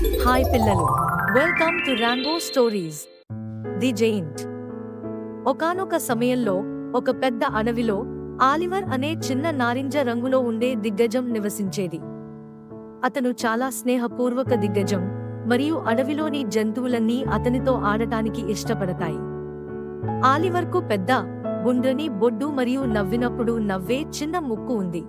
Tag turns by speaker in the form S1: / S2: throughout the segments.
S1: Hi పిల్లలు, welcome to Rambo stories. The giant. ఒకానొక సమయంలో ఒక పెద్ద అడవిలో ఆలివర్ అనే చిన్న నారింజ రంగులో ఉండే దిగ్గజం నివసించేది. అతను చాలా స్నేహపూర్వక దిగ్గజం మరియు అడవిలోని జంతువులన్నీ అతనితో ఆడటానికి ఇష్టపడతాయి. ఆలివర్కు పెద్ద గుండ్రని బొడ్డు మరియు నవ్వినప్పుడు నవ్వే చిన్న ముక్కు ఉంది.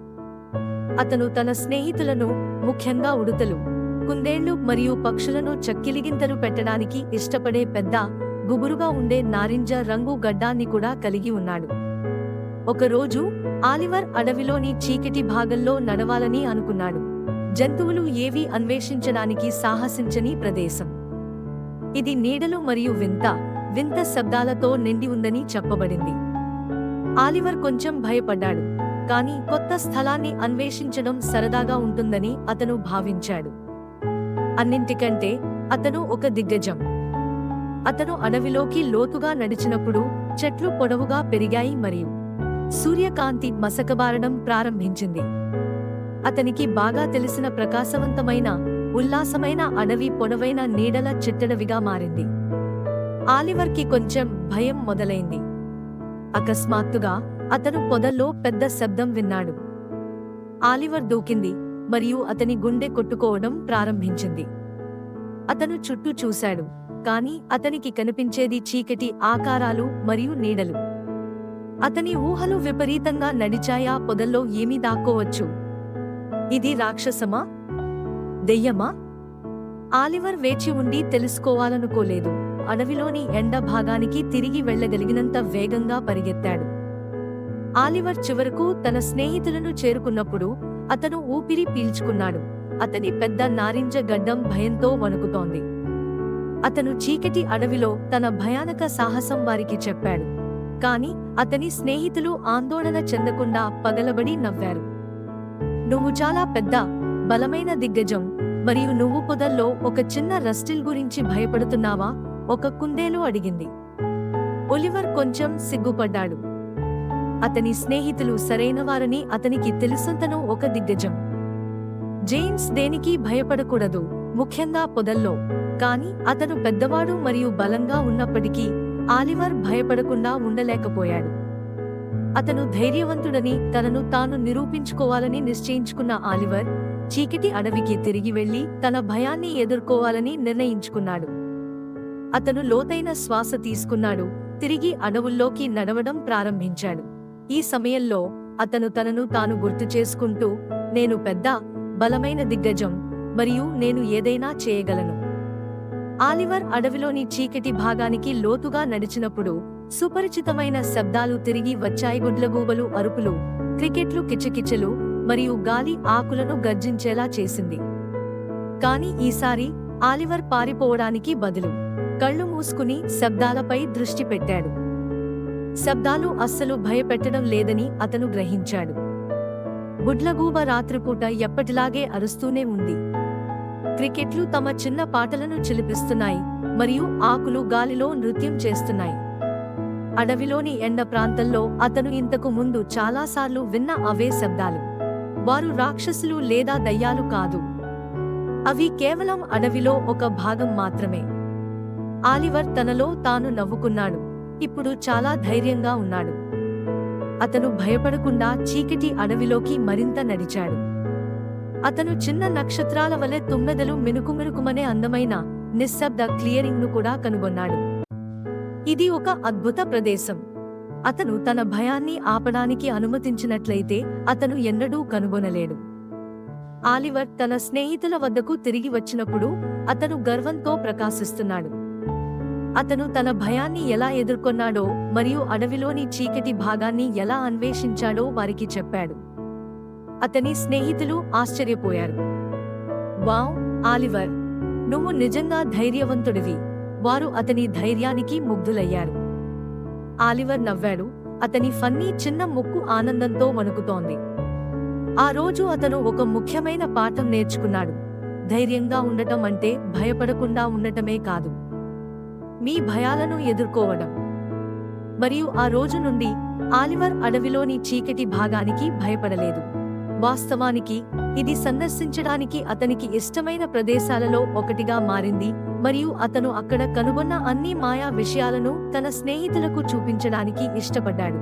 S1: అతను తన స్నేహితులను, ముఖ్యంగా ఉడుతలు, కుందేళ్లు మరియు పక్షులను చక్కిలిగింతలు పెట్టడానికి ఇష్టపడే పెద్ద, గుబురుగా ఉండే నారింజ రంగు గడ్డాన్ని కూడా కలిగి ఉన్నాడు. ఒకరోజు ఆలివర్ అడవిలోని చీకటి భాగంలో నడవాలని అనుకున్నాడు. జంతువులు ఏవీ అన్వేషించడానికి సాహసించని ప్రదేశం. ఇది నీడలు మరియు వింత శబ్దాలతో నిండి ఉందని చెప్పబడింది. ఆలివర్ కొంచెం భయపడ్డాడు, కానీ కొత్త స్థలాన్ని అన్వేషించడం సరదాగా ఉంటుందని అతను భావించాడు. అన్నింటికంటే అతను ఒక దిగ్గజం. అతను అడవిలోకి లోతుగా నడిచినప్పుడు చెట్లు పొడవుగా పెరిగాయి మరియు సూర్యకాంతి మసకబారడం ప్రారంభించింది. అతనికి బాగా తెలిసిన ప్రకాశవంతమైన, ఉల్లాసమైన అడవి పొడవైన నీడల చిట్టడవిగా మారింది. ఆలివర్కి కొంచెం భయం మొదలైంది. అకస్మాత్తుగా అతను పొదల్లో పెద్ద శబ్దం విన్నాడు. ఆలివర్ దూకింది మరియు అతని గుండె కొట్టుకోవడం ప్రారంభించింది. అతను చుట్టూ చూశాడు, కానీ అతనికి కనిపించేది చీకటి ఆకారాలు మరియు నీడలు. అతని ఊహలు విపరీతంగా నడిచాయా. పొదల్లో ఏమీ దాక్కోవచ్చు. ఇది రాక్షసమా, దెయ్యమా? ఆలివర్ వేచి ఉండి తెలుసుకోవాలనుకోలేదు. అడవిలోని ఎండ భాగానికి తిరిగి వెళ్లగలిగినంత వేగంగా పరిగెత్తాడు. ఆలివర్ చివరకు తన స్నేహితులను చేరుకున్నప్పుడు అతను ఊపిరి పీల్చుకున్నాడు. అతని పెద్ద నారింజ గడ్డం భయంతో వణుకుతోంది. అతను చీకటి అడవిలో తన భయానక సాహసం వారికి చెప్పాడు, కాని అతని స్నేహితులు ఆందోళన చెందకుండా పగలబడి నవ్వారు. నువ్వు చాలా పెద్ద, బలమైన దిగ్గజం, మరియు నువ్వు పొదల్లో ఒక చిన్న రస్టిల్ గురించి భయపడుతున్నావా? ఒక కుందేలు అడిగింది. ఒలివర్ కొంచెం సిగ్గుపడ్డాడు. అతని స్నేహితులు సరైనవారని అతనికి తెలుసంతను ఒక దిగ్గజం. జేమ్స్ దేనికి భయపడకూడదు, ముఖ్యంగా పొదల్లో. కాని అతను పెద్దవాడు మరియు బలంగా ఉన్నప్పటికీ ఆలివర్ భయపడకుండా ఉండలేకపోయాడు. అతను ధైర్యవంతుడని తనను తాను నిరూపించుకోవాలని నిశ్చయించుకున్న ఆలివర్ చీకటి అడవికి తిరిగి వెళ్లి తన భయాన్ని ఎదుర్కోవాలని నిర్ణయించుకున్నాడు. అతను లోతైన శ్వాస తీసుకున్నాడు, తిరిగి అడవుల్లోకి నడవడం ప్రారంభించాడు. ఈ సమయంలో అతను తనను తాను గుర్తు చేసుకుంటూ, నేను పెద్ద, బలమైన దిగ్గజం, మరియు నేను ఏదైనా చేయగలను. ఆలివర్ అడవిలోని చీకటి భాగానికి లోతుగా నడిచినప్పుడు సుపరిచితమైన శబ్దాలు తిరిగి వచ్చాయి. గుడ్లగూబలు అరుపులు, క్రికెట్లు కిచకిచలు, మరియు గాలి ఆకులను గర్జించేలా చేసింది. కాని ఈసారి ఆలివర్ పారిపోవడానికి బదులు కళ్ళు మూసుకుని శబ్దాలపై దృష్టి పెట్టాడు. శబ్దాలు అస్సలు భయపెట్టడం లేదని అతను గ్రహించాడు. గుడ్లగూబ రాత్రిపూట ఎప్పటిలాగే అరుస్తూనే ఉంది. క్రికెట్లు తమ చిన్న పాటలను చిలిపిస్తున్నాయి మరియు ఆకులు గాలిలో నృత్యం చేస్తున్నాయి. అడవిలోని ఎండ ప్రాంతంలో అతను ఇంతకు ముందు చాలాసార్లు విన్న అవే శబ్దాలు. వారు రాక్షసులు లేదా దయ్యాలు కాదు. అవి కేవలం అడవిలో ఒక భాగం మాత్రమే. ఆలివర్ తనలో తాను నవ్వుకున్నాడు. ఇప్పుడు చాలా ధైర్యంగా ఉన్నాడు. అతను భయపడకుండా చీకటి అడవిలోకి మరింత నడిచాడు. అతను చిన్న నక్షత్రాల వలె తుమ్మెదలు మినుకుమినుకుమనే అందమైన, నిశ్శబ్ద క్లియరింగ్ను కూడా కనుగొన్నాడు. ఇది ఒక అద్భుత ప్రదేశం. అతను తన భయాన్ని ఆపడానికి అనుమతించినట్లయితే అతను ఎన్నడూ కనుగొనలేడు. ఆలివర్ తన స్నేహితుల వద్దకు తిరిగి వచ్చినప్పుడు అతను గర్వంతో ప్రకాశిస్తున్నాడు. అతను తన భయాన్ని ఎలా ఎదుర్కొన్నాడో మరియు అడవిలోని చీకటి భాగాన్ని ఎలా అన్వేషించాడో వారికి చెప్పాడు. అతని స్నేహితులు ఆశ్చర్యపోయారు. వావ్, ఆలివర్, నువ్వు నిజంగా ధైర్యవంతుడివి. వారు అతని ధైర్యానికి ముగ్ధులయ్యారు. ఆలివర్ నవ్వాడు. అతని ఫన్నీ చిన్న ముక్కు ఆనందంతో వణుకుతోంది. ఆ రోజు అతను ఒక ముఖ్యమైన పాఠం నేర్చుకున్నాడు. ధైర్యంగా ఉండటం అంటే భయపడకుండా ఉండటమే కాదు, మీ భయాలను ఎదుర్కోవడం. మరియు ఆ రోజు నుండి ఆలివర్ అడవిలోని చీకటి భాగానికి భయపడలేదు. వాస్తవానికి ఇది సందర్శించడానికి అతనికి ఇష్టమైన ప్రదేశాలలో ఒకటిగా మారింది మరియు అతను అక్కడ కనుగొన్న అన్ని మాయా విషయాలను తన స్నేహితులకు చూపించడానికి ఇష్టపడ్డాడు.